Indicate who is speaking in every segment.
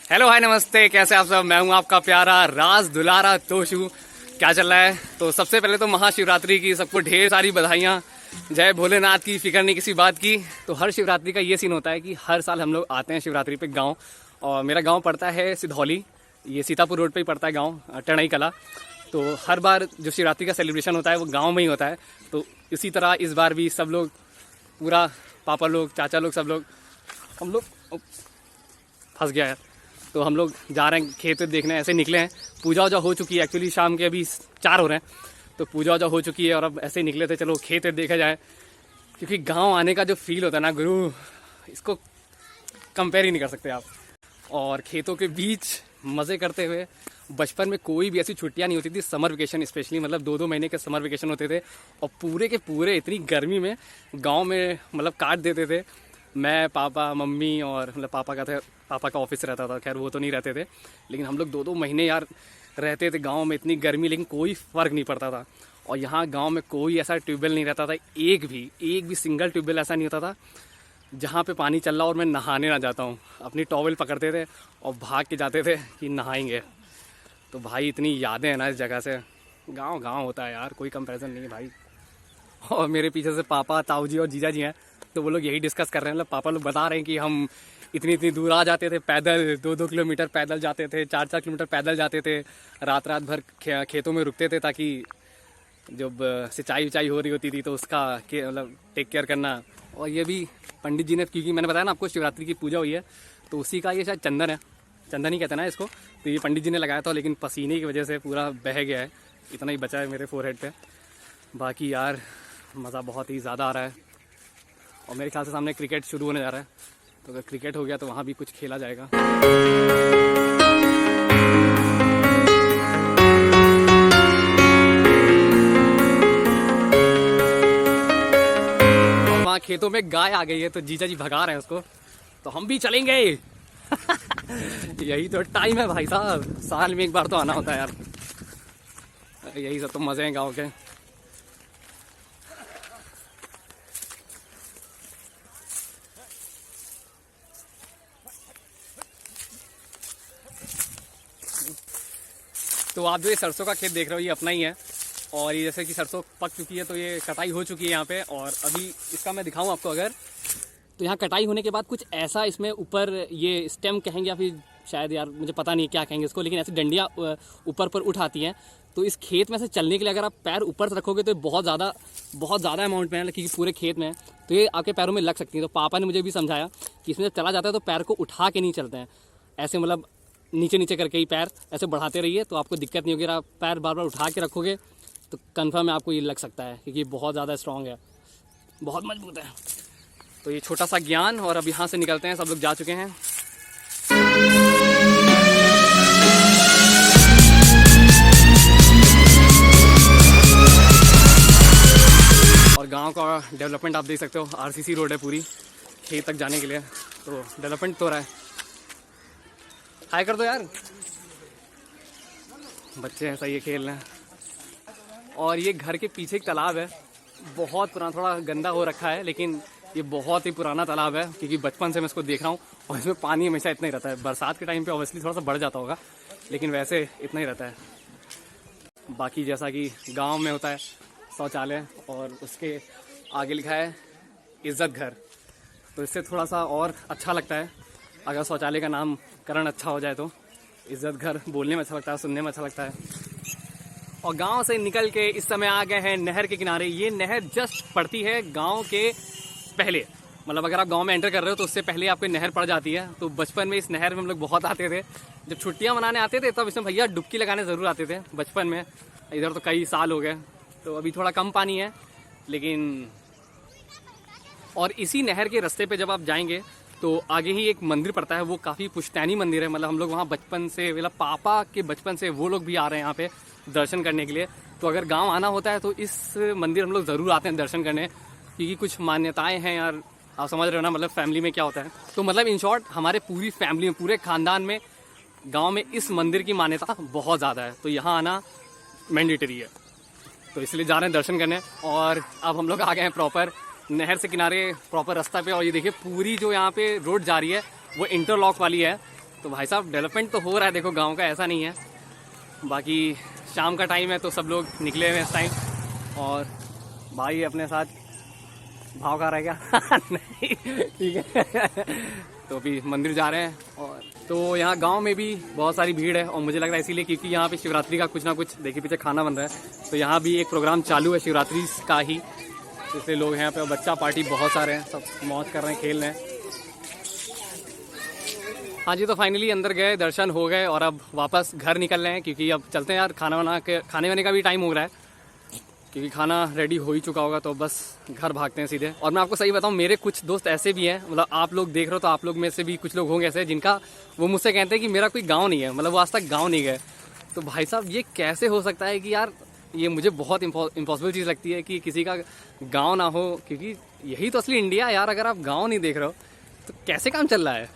Speaker 1: Hello hi नमस्ते, कैसे आप सब। मैं हूं आपका प्यारा राज दुलारा तोशु। क्या चल रहा है? तो सबसे पहले तो महाशिवरात्रि की सबको ढेर सारी बधाइयाँ। जय भोलेनाथ की, फिक्र नहीं किसी बात की। तो हर शिवरात्रि का ये सीन होता है कि हर साल हम लोग आते हैं शिवरात्रि पे गांव। और मेरा गांव पड़ता है सिधौली, ये सीतापुर रोड पे ही पड़ता है गांव, टणई कला। तो हर बार जो शिवरात्रि का सेलिब्रेशन होता है वो गाँव में ही होता है। तो इसी तरह इस बार भी सब लोग, पूरा पापा लोग, चाचा लोग, सब लोग, हम लोग फंस गया है। तो हम लोग जा रहे हैं खेत देखने, ऐसे निकले हैं। पूजा वूजा हो चुकी है, एक्चुअली शाम के अभी 4 हो रहे हैं। तो पूजा वूजा हो चुकी है और अब ऐसे निकले थे, चलो खेत देखा जाए। क्योंकि गांव आने का जो फील होता है ना गुरु, इसको कंपेयर ही नहीं कर सकते आप। और खेतों के बीच मज़े करते हुए, बचपन में कोई भी ऐसी छुट्टियां नहीं होती थी, समर वेकेशन स्पेशली, मतलब 2-2 महीने के समर वेकेशन होते थे। और पूरे के पूरे इतनी गर्मी में गाँव में मतलब काट देते थे। मैं, पापा, मम्मी और मतलब पापा का ऑफिस रहता था, खैर वो तो नहीं रहते थे, लेकिन हम लोग 2-2 महीने यार रहते थे गांव में। इतनी गर्मी, लेकिन कोई फ़र्क नहीं पड़ता था। और यहाँ गांव में कोई ऐसा ट्यूबवेल नहीं रहता था, एक भी सिंगल ट्यूबवेल ऐसा नहीं होता था जहाँ पे पानी चल रहा और मैं नहाने ना जाता हूँ। अपनी टॉवेल पकड़ते थे और भाग के जाते थे कि नहाएंगे। तो भाई इतनी यादें हैं ना इस जगह से। गाँव होता है यार, कोई कंपैरिजन नहीं है भाई। और मेरे पीछे से पापा, ताऊ जी और जीजा जी हैं, तो वो लोग यही डिस्कस कर रहे हैं। मतलब पापा लोग बता रहे हैं कि हम इतनी दूर आ जाते थे पैदल, 2-2 किलोमीटर पैदल जाते थे, 4-4 किलोमीटर पैदल जाते थे, रात भर खेतों में रुकते थे ताकि जब सिंचाई विचाई हो रही होती थी तो उसका मतलब टेक केयर करना। और ये भी पंडित जी ने, क्योंकि मैंने बताया ना आपको शिवरात्रि की पूजा हुई है, तो उसी का ये शायद चंदन है, चंदन ही कहते हैं ना इसको। तो ये पंडित जी ने लगाया था, लेकिन पसीने की वजह से पूरा बह गया है, इतना ही बचा है मेरे फोरहेड पे। बाकी यार मज़ा बहुत ही ज़्यादा आ रहा है। और मेरे ख्याल से सामने क्रिकेट शुरू होने जा रहा है, तो अगर क्रिकेट हो गया तो वहाँ भी कुछ खेला जाएगा। और वहाँ खेतों में गाय आ गई है, तो जीजा जी भगा रहे हैं उसको, तो हम भी चलेंगे। यही तो टाइम है भाई साहब, साल में एक बार तो आना होता है यार। यही सब तो मज़े हैं गाँव के। तो आप जो ये सरसों का खेत देख रहे हो ये अपना ही है। और ये जैसे कि सरसों पक चुकी है तो ये कटाई हो चुकी है यहाँ पे। और अभी इसका मैं दिखाऊं आपको अगर, तो यहाँ कटाई होने के बाद कुछ ऐसा इसमें ऊपर ये स्टेम कहेंगे या फिर शायद यार मुझे पता नहीं क्या कहेंगे इसको, लेकिन ऐसी डंडियाँ ऊपर पर उठ आती हैं। तो इस खेत में से चलने के लिए अगर आप पैर ऊपर से रखोगे तो बहुत ज़्यादा अमाउंट में है, क्योंकि पूरे खेत में है, तो ये आपके पैरों में लग सकती है। तो पापा ने मुझे भी समझाया कि इसमें जब चला जाता है तो पैर को उठा के नहीं चलते हैं, ऐसे मतलब नीचे करके ही पैर ऐसे बढ़ाते रहिए, तो आपको दिक्कत नहीं होगी। अगर आप पैर बार उठा के रखोगे तो कंफर्म है आपको ये लग सकता है, क्योंकि बहुत ज़्यादा स्ट्रॉन्ग है, बहुत मजबूत है। तो ये छोटा सा ज्ञान। और अब यहाँ से निकलते हैं, सब लोग जा चुके हैं। और गांव का डेवलपमेंट आप देख सकते हो, आरसीसी रोड है पूरी खेत तक जाने के लिए, तो डेवलपमेंट तो हो रहा है। हाय कर दो यार, बच्चे हैं सही है, खेल रहे हैं। और ये घर के पीछे एक तालाब है, बहुत पुराना, थोड़ा गंदा हो रखा है, लेकिन ये बहुत ही पुराना तालाब है, क्योंकि बचपन से मैं इसको देख रहा हूँ। और इसमें पानी हमेशा इतना ही रहता है। बरसात के टाइम पे ऑब्वियसली थोड़ा सा बढ़ जाता होगा, लेकिन वैसे इतना ही रहता है। बाकी जैसा कि गाँव में होता है शौचालय, और उसके आगे लिखा है इज्जत घर, तो इससे थोड़ा सा और अच्छा लगता है। अगर शौचालय का नामकरण अच्छा हो जाए तो इज्जत घर बोलने में अच्छा लगता है, सुनने में अच्छा लगता है। और गांव से निकल के इस समय आ गए हैं नहर के किनारे। ये नहर जस्ट पड़ती है गांव के पहले, मतलब अगर आप गांव में एंटर कर रहे हो तो उससे पहले आपको नहर पड़ जाती है। तो बचपन में इस नहर में हम लोग बहुत आते थे, जब छुट्टियां मनाने आते थे तब इसमें भैया डुबकी लगाने ज़रूर आते थे बचपन में। इधर तो कई साल हो गए, तो अभी थोड़ा कम पानी है, लेकिन। और इसी नहर के रास्ते पे जब आप जाएंगे तो आगे ही एक मंदिर पड़ता है, वो काफ़ी पुश्तैनी मंदिर है। मतलब हम लोग वहाँ बचपन से, मतलब पापा के बचपन से वो लोग भी आ रहे हैं यहाँ पे दर्शन करने के लिए। तो अगर गांव आना होता है तो इस मंदिर हम लोग ज़रूर आते हैं दर्शन करने, क्योंकि कुछ मान्यताएं हैं यार, आप समझ रहे हो ना, मतलब फैमिली में क्या होता है। तो मतलब इन शॉर्ट हमारे पूरी फैमिली में, पूरे ख़ानदान में, गाँव में इस मंदिर की मान्यता बहुत ज़्यादा है। तो यहाँ आना मैंडेटरी है, तो इसलिए जा रहे हैं दर्शन करने। और अब हम लोग आ गए हैं प्रॉपर नहर से किनारे, प्रॉपर रास्ता पे। और ये देखिए पूरी जो यहाँ पे रोड जा रही है वो इंटरलॉक वाली है, तो भाई साहब डेवलपमेंट तो हो रहा है, देखो गांव का ऐसा नहीं है। बाकी शाम का टाइम है तो सब लोग निकले हुए हैं इस टाइम। और भाई अपने साथ भाव खा रहा है क्या? नहीं, ठीक है। तो अभी मंदिर जा रहे हैं। और तो यहाँ गांव में भी बहुत सारी भीड़ है और मुझे लग रहा है इसीलिए क्योंकि यहाँ पे शिवरात्रि का कुछ ना कुछ देखिए पीछे खाना बन रहा है, तो यहाँ भी एक प्रोग्राम चालू है शिवरात्रि का ही, इसलिए लोग यहाँ पे बच्चा पार्टी बहुत सारे हैं, सब मौज कर रहे हैं, खेल रहे हैं। हाँ जी, तो फाइनली अंदर गए, दर्शन हो गए और अब वापस घर निकल रहे हैं क्योंकि अब चलते हैं यार, खाना बना के खाने वाने का भी टाइम हो रहा है क्योंकि खाना रेडी हो ही चुका होगा, तो बस घर भागते हैं सीधे। और मैं आपको सही बताऊं, मेरे कुछ दोस्त ऐसे भी हैं, मतलब आप लोग देख रहे हो तो आप लोग में से भी कुछ लोग होंगे ऐसे जिनका वो मुझसे कहते हैं कि मेरा कोई गांव नहीं है, मतलब वो आज तक गांव नहीं गए। तो भाई साहब ये कैसे हो सकता है कि यार, ये मुझे बहुत इम्पॉसिबल चीज़ लगती है कि किसी का गाँव ना हो, क्योंकि यही तो असली इंडिया है यार। अगर आप गाँव नहीं देख रहे हो तो कैसे काम चल रहा है।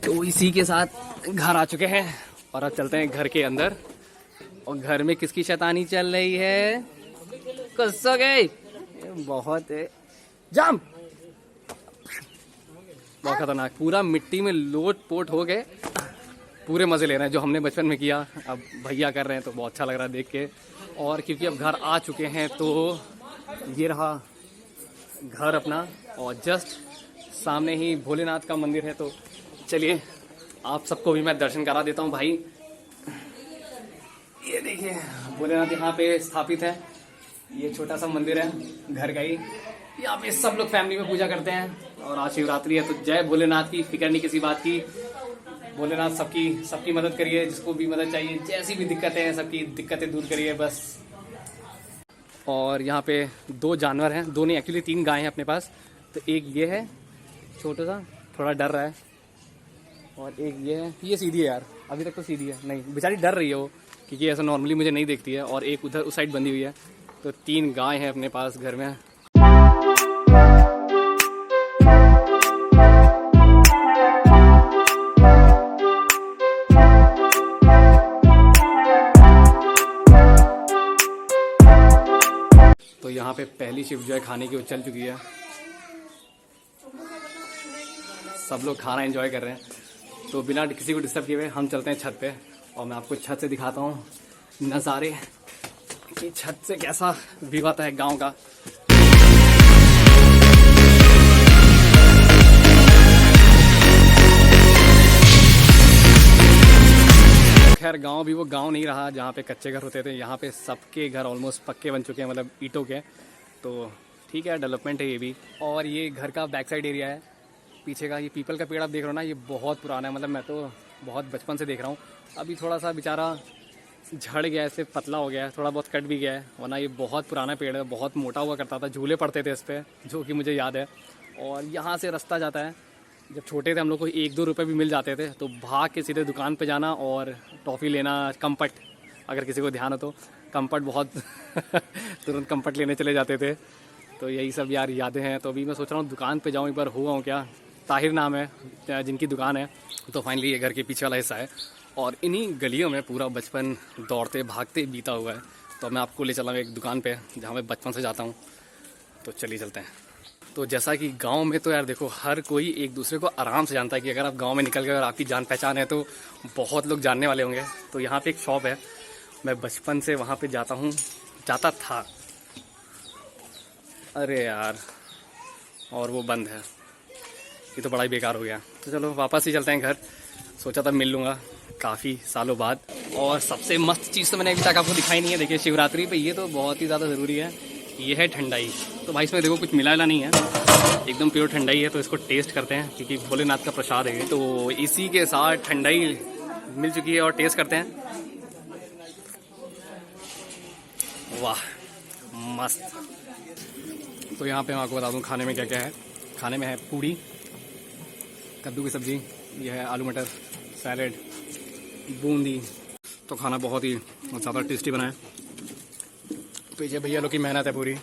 Speaker 1: तो इसी के साथ घर आ चुके हैं और अब चलते हैं घर के अंदर। और घर में किसकी शैतानी चल रही है? कुछ गए बहुत है जाम, बहुत खतरनाक, पूरा मिट्टी में लोट पोट हो गए, पूरे मजे ले रहे हैं जो हमने बचपन में किया, अब भैया कर रहे हैं तो बहुत अच्छा लग रहा है देख के। और क्योंकि अब घर आ चुके हैं तो ये रहा घर अपना, और जस्ट सामने ही भोलेनाथ का मंदिर है, तो चलिए आप सबको भी मैं दर्शन करा देता हूँ भाई। ये देखिए भोलेनाथ यहाँ पे स्थापित है, ये छोटा सा मंदिर है घर का ही, यहाँ पे सब लोग फैमिली में पूजा करते हैं। और आज शिवरात्रि है तो जय भोलेनाथ की, फिक्र नहीं किसी बात की। भोलेनाथ सबकी मदद करिए, जिसको भी मदद चाहिए, जैसी भी दिक्कतें हैं सबकी दिक्कतें दूर करिए बस। और यहाँ पे 2 जानवर हैं, 2 नहीं एक्चुअली 3 गायें हैं अपने पास। तो एक ये है छोटा सा, थोड़ा डर रहा है, और एक ये है, ये सीधी है यार, अभी तक तो सीधी है, नहीं बेचारी डर रही है वो क्योंकि ऐसा नॉर्मली मुझे नहीं देखती है। और एक उधर उस साइड बंधी हुई है। तो 3 गाय हैं अपने पास घर में। तो यहाँ पे पहली शिफ्ट जो है खाने की वो चल चुकी है, सब लोग खाना एंजॉय कर रहे हैं। तो बिना किसी को डिस्टर्ब किए हुए हम चलते हैं छत पे, और मैं आपको छत से दिखाता हूँ नज़ारे कि छत से कैसा व्यू आता है गांव का। खैर गांव भी वो गांव नहीं रहा जहाँ पे कच्चे घर होते थे, यहाँ पे सबके घर ऑलमोस्ट पक्के बन चुके हैं, मतलब ईंटों के। तो ठीक है, डेवलपमेंट है ये भी। और ये घर का बैक साइड एरिया है, पीछे का ये पीपल का पेड़ आप देख रहे हो ना, ये बहुत पुराना है, मतलब मैं तो बहुत बचपन से देख रहा हूँ। अभी थोड़ा सा बेचारा झड़ गया है, इससे पतला हो गया है, थोड़ा बहुत कट भी गया है, वरना ये बहुत पुराना पेड़ है, बहुत मोटा हुआ करता था, झूले पड़ते थे इस पर, जो कि मुझे याद है। और यहाँ से रास्ता जाता है, जब छोटे थे हम लोग को 1-2 रुपये भी मिल जाते थे तो भाग के सीधे दुकान पे जाना और टॉफ़ी लेना, कम्पट, अगर किसी को ध्यान हो तो कम्पट बहुत तुरंत कम्पट लेने चले जाते थे। तो यही सब यार यादें हैं। तो अभी मैं सोच रहा हूँ दुकान पे जाऊँ, एक बार हुआ हूँ क्या, ताहिर नाम है जिनकी दुकान है। तो फाइनली ये घर के पीछे वाला हिस्सा है और इन्हीं गलियों में पूरा बचपन दौड़ते भागते बीता हुआ है। तो मैं आपको ले चला एक दुकान पे जहाँ मैं बचपन से जाता हूँ, तो चलिए चलते हैं। तो जैसा कि गांव में तो यार देखो हर कोई एक दूसरे को आराम से जानता है कि अगर आप गांव में निकल गए और आपकी जान पहचान है तो बहुत लोग जानने वाले होंगे। तो यहाँ पे एक शॉप है, मैं बचपन से वहाँ पे जाता था, अरे यार, और वो बंद है, ये तो बड़ा ही बेकार हो गया। तो चलो वापस ही चलते हैं घर, सोचा था मिल लूँगा काफ़ी सालों बाद। और सबसे मस्त चीज़ तो मैंने अभी तक आपको दिखाई नहीं है, देखिए शिवरात्रि पे ये तो बहुत ही ज़्यादा ज़रूरी है, ये है ठंडाई। तो भाई इसमें देखो कुछ मिला नहीं है, एकदम प्योर ठंडाई है। तो इसको टेस्ट करते हैं क्योंकि भोलेनाथ का प्रसाद है। तो इसी के साथ ठंडाई मिल चुकी है और टेस्ट करते हैं। वाह मस्त। तो यहाँ पे मैं आपको बता दूँ खाने में क्या क्या है। खाने में है पूड़ी, कद्दू की सब्जी, यह है आलू मटर, सैलेड, बूंदी। तो खाना बहुत ही ज़्यादा टेस्टी बना है, पीछे भैया लोग की मेहनत है पूरी।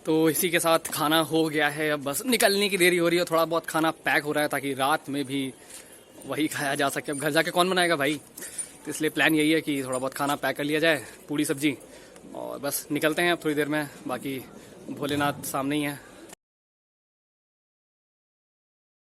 Speaker 1: तो इसी के साथ खाना हो गया है, अब बस निकलने की देरी हो रही है। थोड़ा बहुत खाना पैक हो रहा है ताकि रात में भी वही खाया जा सके। अब घर जाके कौन बनाएगा भाई, तो इसलिए प्लान यही है कि थोड़ा बहुत खाना पैक कर लिया जाए, पूड़ी सब्जी, और बस निकलते हैं अब थोड़ी देर में, बाकी भोलेनाथ सामने ही है।